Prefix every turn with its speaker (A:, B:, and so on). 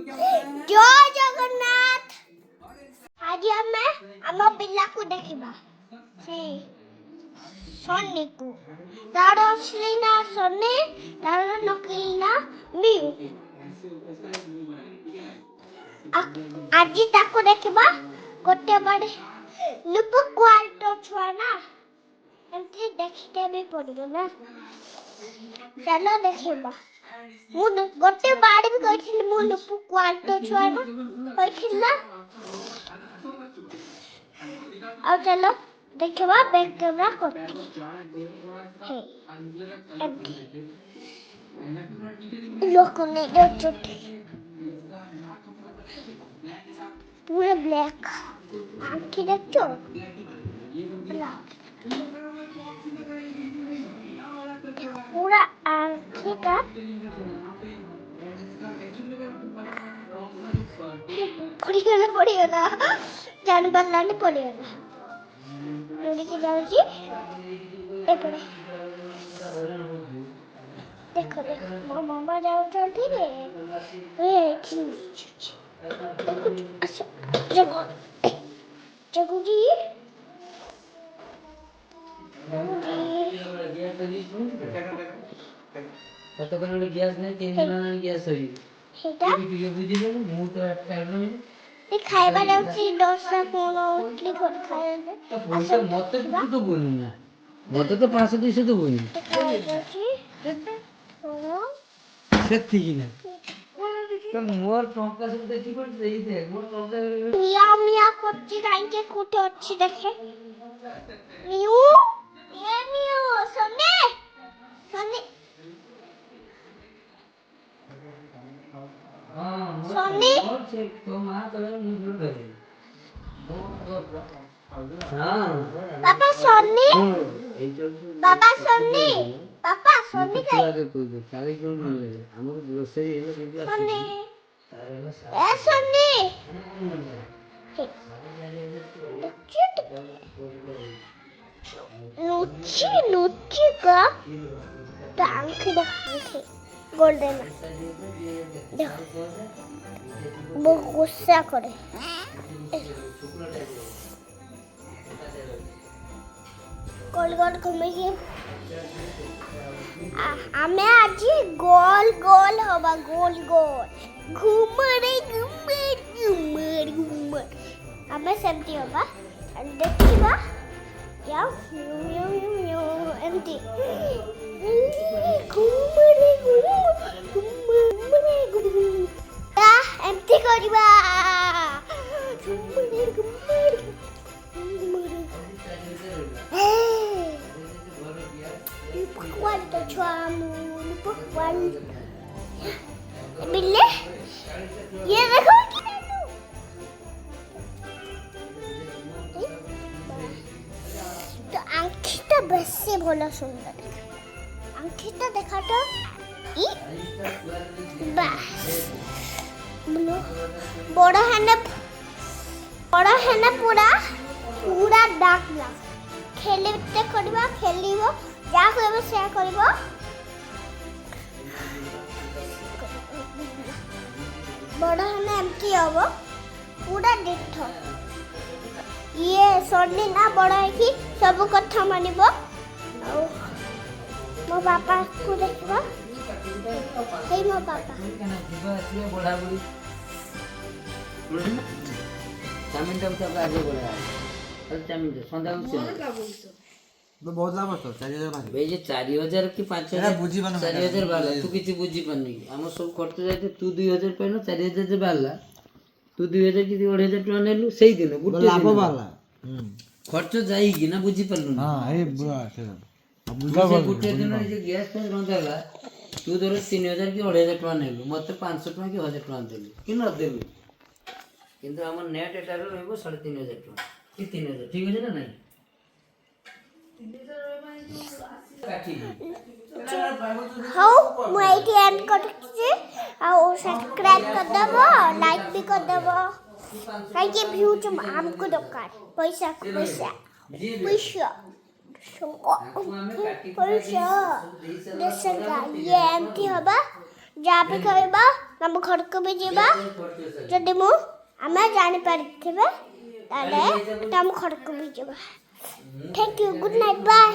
A: ଜୟ ଜଗନ୍ନାଥ। ଆଜି ଆମେ ଆମ ପିଲାକୁ ଦେଖିବା ସେ ସନିକୁ। ତାର ଅସଲି ନା ସନି, ତାର ନକଲି ନା ମିଉ। ଆଜି ତାକୁ ଦେଖିବା ଗୋଟେ ବଡ ଲୁପୁ କ୍ୱାଲ୍ଟ ଛୁଆ ନା ଏମିତି ଦେଖିତେ ବି ପଡିବ ନା। ଚାଲ ଦେଖିବା। ମୁଁ ଗୋଟେ ବାଡ଼ି ବି କହିଥିଲି ମୁଁ ଲୁପୁ କ୍ୱାଲ୍ଟ ଛୁଆ ନା କହିଥିଲି ନା। ଆଉ ଚାଲ ଦେଖିବା ବ୍ୟାକ୍ କ୍ୟାମେରା କରୁଛି। ଲୋକ ନେଇ ଯାଉଛନ୍ତି पूरे ब्लैक आँखें देखो पूरा आँखें का पड़ेगा जानवर लाने पड़ेगा के जाऊँगी देखो देखो मो मामा जाओ चलती रे जगो जी
B: কত করে গ্যাস নেই 3 দিন আনার গ্যাস হই
A: সেটা
B: ভিডিও বুঝিলে মু তো একটা নই
A: এই খাইবা যাଉଛି দশটা কোন ইডলি করে খাইলে
B: পয়সা মতে কিছু তো বলি না মতে তো 500 200 তো বলি ସେତିକି ନା ତ ମୋର ଟଙ୍କା ସବୁ ଦେଖି ପଡୁଛି ଏଇ ଦେଖ ମୋର ଟଙ୍କା
A: ମିଆ ମିଆ କରୁଛି କାହିଁକି କୋଉଠି ଅଛି ଦେଖେ ମିଉ ଏ ମିଉ ସନେ ସନେ ସନେ
B: ସେ ତ ମା ତଳେ ମୁଁ ଧରେ ହଁ
A: ବାବା ସନେ ବାବା ସନେ ବାବା ସନେ
B: ଛୁଆରେ କହୁଛୁ କାଲି କଣ ମିଳେ ଆମର ରୋଷେଇ ହେଲେ କିନ୍ତୁ
A: ସନେ ଏ ସନେ नुची नुची का टांग देखा गोल्डन देखो वो गुस्सा करे गोल गोल घूमेगी हमें आज गोल गोल होगा गोल गोल घूमरे घूमर घूमर घूमर हमें सेमती होगा देखिएगा या एमती घूमरे घूमरे घूमरे एमती करिबा घूमरे घूमरे घूमरे पकवान तो छुआमू पकवान बिल्ले ये देखो तो आँखिटा बेसी भलो सुंदर आँखिटा देखाटा इ बास बोलो बड़ा है ना पूरा पूरा डाक ना खेलते करबा खेलिबो जा कहबो से करबो बड़ा है ना एमती हबो पूरा डिठ ये सन्नी ना बड़ा है कि सब कथा मानिबो मो पापा को देखबो हे मो पापा
B: बड़ा बड़ी चामिन टा तो आगे बोला है चामिन संध्या उसे
C: तो बहुत लाभ होता 4000 भाई
B: भाई जे 4000 की 5000
C: बुझी बन
B: 4000 बाला तू किछि बुझी पानी हम सब खर्च जाते तू 2000 पैनो 4000 जे बाला तू 2000 की 2500 टका नेलु सेही दिन गुटे
C: लाभ वाला
B: खर्च जाई कि ना बुझी पालु
C: हां ए बुआ से
B: बुझा गुटे दिन जे गैस पे रंदाला तू धर 3000 की 2500 टका नेलु मते 500 टका की 1000 टका देलु कि न देलु किंतु हमर नेट एटार रहबो 3500 टका कि 3000 ठीक है ना नहीं
A: हाउ मु एटी एंड करछि आ सब्सक्राइब कर देबो लाइक भी कर देबो काई के व्यू जो हमको दरकार पैसा पैसा पैसा पैसा देशगा ये एमटी हबा ଯାହା ବି ଖାଇବା ଆମ ଘରକୁ ବି ଯିବା ଯଦି ମୁଁ ଆମେ ଜାଣିପାରିଥିବେ ତାହେଲେ ଆମ ଘରକୁ ବି ଯିବା thank you good night bye